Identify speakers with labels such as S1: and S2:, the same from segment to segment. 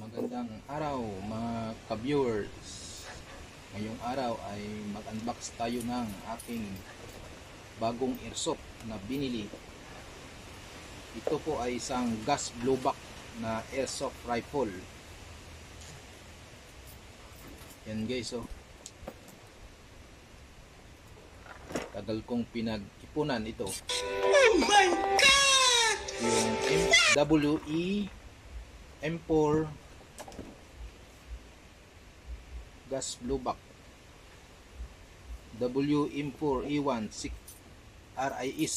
S1: Magandang araw mga ka-viewers. Ngayong araw ay mag-unbox tayo ng aking bagong airsoft na binili. Ito po ay isang gas blowback na airsoft rifle. Yan guys, oh. Tagal kong pinag-ipunan ito.
S2: Oh my God!
S1: Yung MWE M4 gas blowback WM4E1 RIS.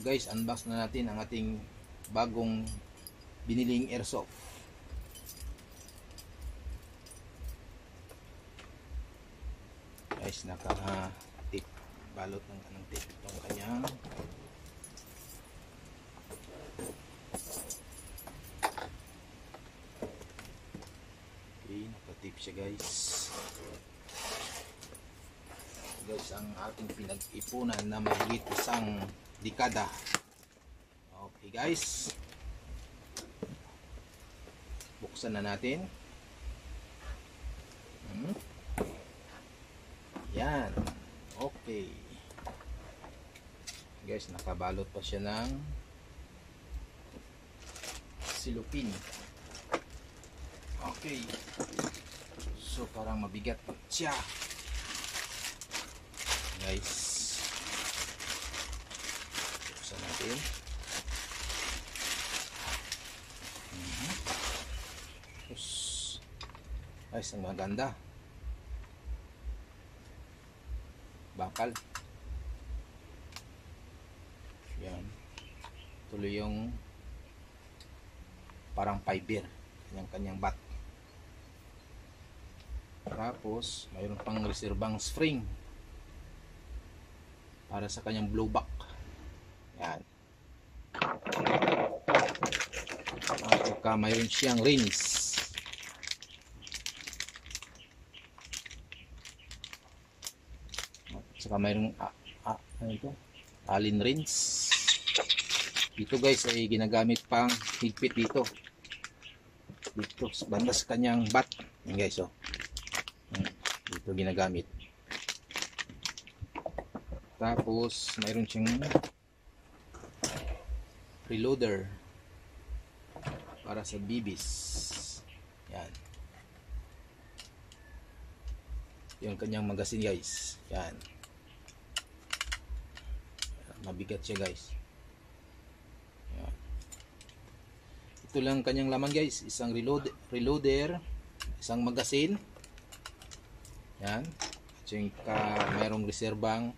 S1: Guys, unbox na natin ang ating bagong biniling airsoft. Guys, naka-tape, balot ng anong tape itong kanyang naka-tape siya guys. Guys, ang ating pinag-ipunan na mahigit isang dekada. Okay guys, buksan na natin. Yan. Okay guys, nakabalot pa siya ng silupin. Okay, so parang mabigat siya guys. Buksan natin. Tapos guys, ang maganda, bakal. Yan, tuloy yung parang fiber kanyang bat. Tapos mayroon pang reserbang spring para sa kanyang blowback. Yan. At saka mayroon siyang rings. At saka mayroon ano ito? Allen rings. Dito guys ay ginagamit pang higpit dito sa banda sa kanyang bat. Yan guys, oh. Dito ginagamit. Tapos mayroon siyang reloader para sa bibis. Yan. Yung kanyang magazine guys. Yan. Mabigat siya guys. Yan. Ito lang kanyang laman guys. Isang reloader, isang magazine. Yan. At saka mayroong reserbang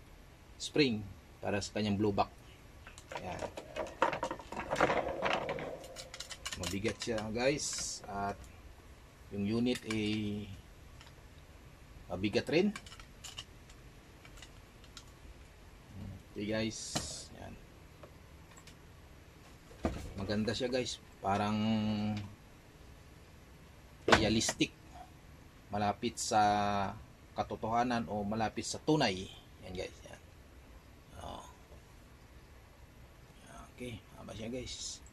S1: spring para sa kanyang blowback. Yan. Mabigat siya guys. At yung unit ay mabigat rin. Okay guys. Yan. Maganda siya guys. Parang realistic. Malapit sa katotohanan o malapit sa tunay. Yan guys. Yan. Okay, haba siya guys.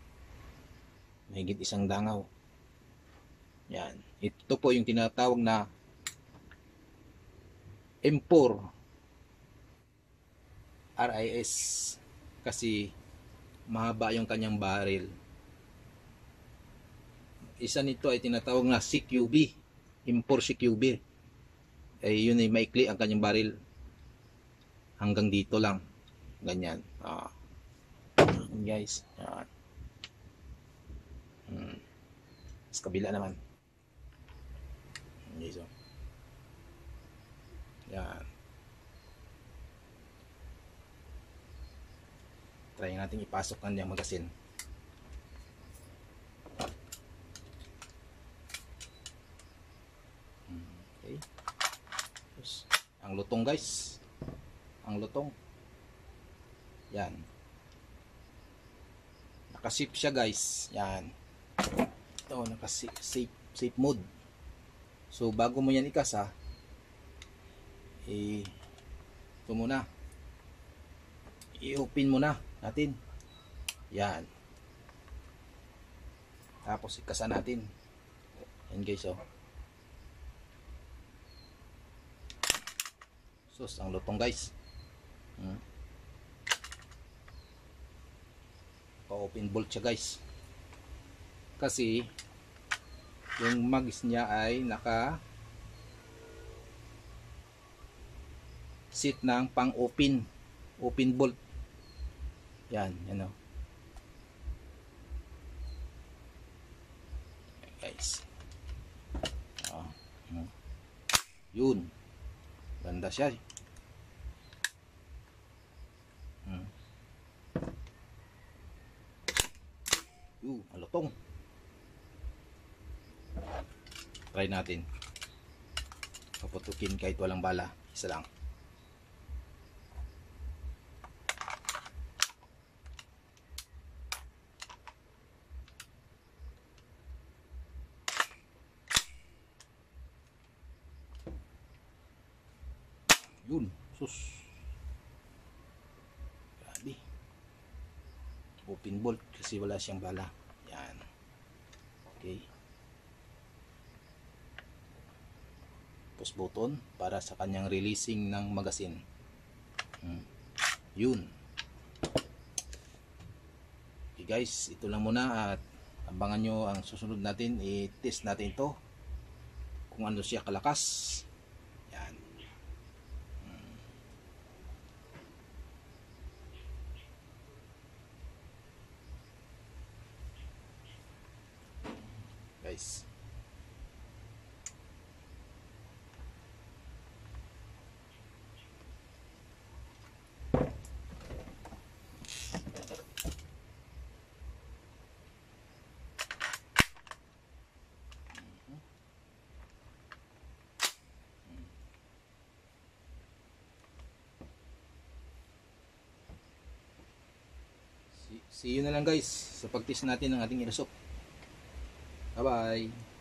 S1: Mahigit isang dangaw. Yan. Ito po yung tinatawag na M4 RIS kasi mahaba yung kanyang barrel. Isa nito ay tinatawag na CQB, M4 CQB. Eh yun ay maikli ang kanyang barrel. Hanggang dito lang. Ganyan. Guys, yan. Sa kabila naman. Okay, so. Yan. Try natin ipasok kanyang magazine. Okay. Tapos, ang lutong guys. Ang lutong. Yan. Naka-safe siya guys. Yan. Ito, naka-safe mode. So, bago mo yan ikasa, ito muna. I-open mo na natin. Yan. Tapos ikasa natin. Yan guys, oh. Sus, ang lutong guys. Pa-open bolt siya guys. Kasi yung mags niya ay naka sit ng pang open bolt. Yan, yan o. Yan guys. Yun. Ganda siya. Malutong. Try natin. Paputukin kahit walang bala. Isa lang. Yun. Sus. Grabe. Open bolt kasi wala siyang bala. Yan. Okay. Push button para sa kanyang releasing ng magazine. Yun. Okay guys, ito lang muna at abangan nyo ang susunod natin. I-test natin ito kung ano siya kalakas. Yan. Guys. See you na lang guys sa pag-test natin ng ating airsoft. Bye bye.